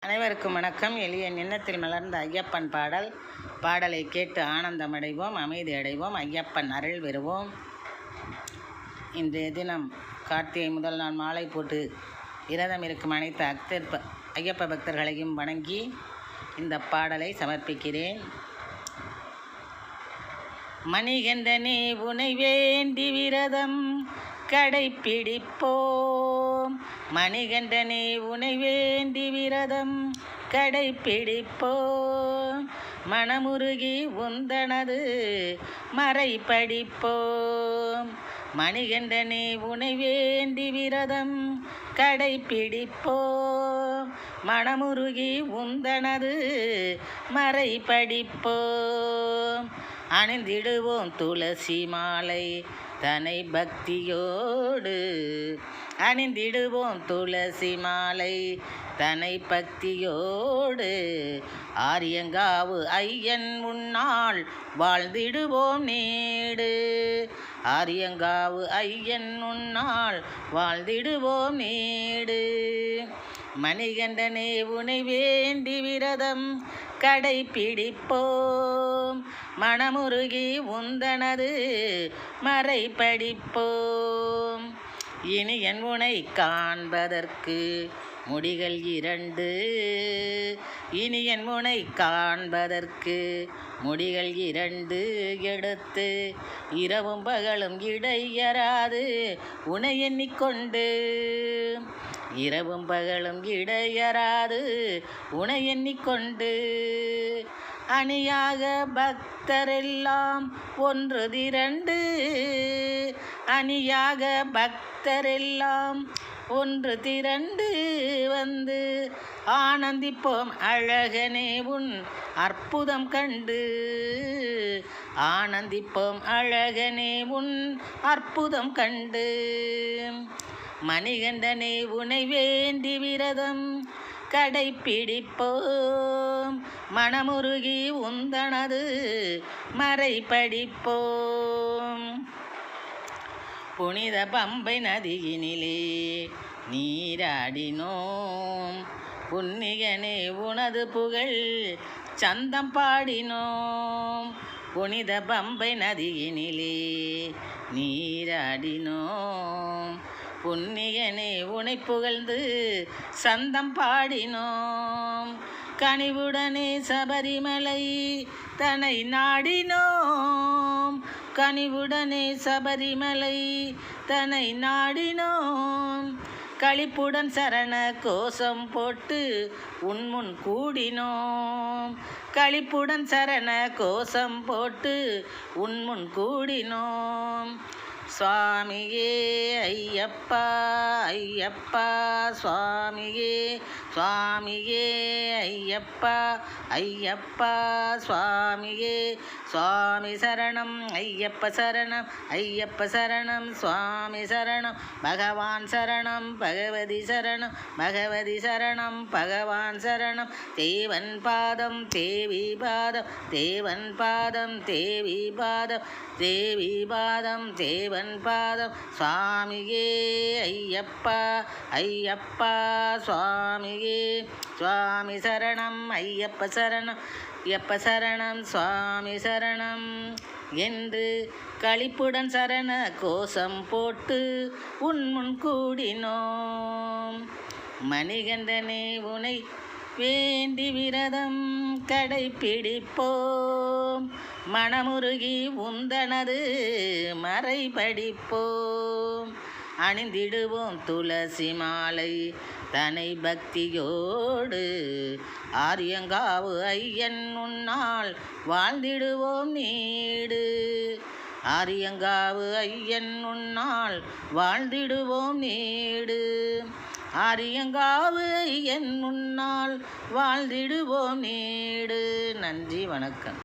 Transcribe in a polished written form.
அனைவருக்கும் வணக்கம். எளிய எண்ணத்தில் மலர்ந்த ஐயப்பன் பாடலை கேட்டு ஆனந்தமடைவோம், அமைதி அடைவோம், ஐயப்பன் அருள் பெறுவோம். இன்றைய தினம் கார்த்திகை முதல் நாள் மாலை போட்டு விரதம் இருக்கும் அனைத்து ஐயப்ப பக்தர்களையும் வணங்கி இந்த பாடலை சமர்ப்பிக்கிறேன். மணிகண்டனே உனை வேண்டி விரதம் கடைப்பிடிப்போம், மணிகண்டனே உனை வேண்டி விரதம் கடைப்பிடிப்போம், மனமுருகி உந்தனது மறை படிப்போம், மணிகண்டனே உனை வேண்டி விரதம் கடைப்பிடிப்போம், மனமுருகி உந்தனது மறை படிப்போம், அணிந்திடுவோம் துளசி மாலை தனை பக்தியோடு, அணிந்திடுவோம் துளசி மாலை தனை பக்தியோடு, ஆரியங்காவு ஐயன் முன்னால் வாழ்ந்திடுவோம் நீடு, ஆரியங்காவு ஐயன் முன்னால் வாழ்ந்திடுவோம் நீடு, மணிகண்டனே உனை வேண்டி விரதம் கடைப்பிடிப்போம், மனமுருகி உந்தனது மறை படிப்போம், இனி என் உனை காண்பதற்கு முடிகள் இரண்டு, இனி என் உனை காண்பதற்கு முடிகள் இரண்டு எடுத்து, இரவும் பகலும் இடையறாது உனை எண்ணிக்கொண்டு, இரவும் பகலும் இடையறாது உனை எண்ணிக்கொண்டு, அணியாக பக்தரெல்லாம் ஒன்று திரண்டு, அணியாக பக்தரெல்லாம் ஒன்று திரண்டு வந்து ஆனந்திப்போம் அழகனே உன் அற்புதம் கண்டு, ஆனந்திப்போம் அழகனே உன் அற்புதம் கண்டு, மணிகண்டனே உனை வேண்டி விரதம் கடைப்பிடிப்போம், மனமுருகி உந்தனது மறை படிப்போம், புனித பம்பை நதியினிலே நீராடினோம், புண்ணியனே உனது புகழ் சந்தம் பாடினோம், புனித பம்பை நதியினிலே நீராடினோம், புண்ணியனே உனை புகழ்ந்து சந்தம் பாடினோம், கனிவுடனே சபரிமலை தனை நாடினோம், கனிவுடனே சபரிமலை தனை நாடினோம், களிப்புடன் சரண கோஷம் போட்டு உன்முன் கூடினோம், களிப்புடன் சரண கோஷம் போட்டு உன்முன் கூடினோம், சுவாமியே ஐயப்பா ஐயப்பா சுவாமியே, சுவாமியே ஐயப்பா ஐயப்பா சுவாமியே, சுவாமி சரணம் ஐயப்ப சரணம் ஐயப்ப சரணம் சுவாமி சரணம், பகவான் சரணம் பகவதி சரணம் பகவதி சரணம் பகவான் சரணம், தேவன் பாதம் தேவி பாதம் தேவன் பாதம் தேவி பாதம் தேவி பாதம் தேவன் பாதம், சுவாமியே ஐயப்பா ஐயப்பா சுவாமியே, சுவாமி சரணம் ஐயப்ப சரணம் ஐயப்ப சரணம் சுவாமி சரணம் என்று களிப்புடன் சரண கோஷம் போட்டு உன்முன் கூடினோம், மணிகண்டனே உனை வேண்டி விரதம் கடைப்பிடிப்போம், மனமுருகி உந்தனது மறை படிப்போம், அணிந்திடுவோம் துளசி மாலை தனை பக்தியோடு, ஆரியங்காவு ஐயன் உன்னால் வாழ்ந்திடுவோம் நீடு, ஆரியங்காவு ஐயன் உன்னால் வாழ்ந்திடுவோம் நீடு, ஆரியங்காவு ஐயன் உன்னால் வாழ்ந்திடுவோம் நீடு. நன்றி, வணக்கம்.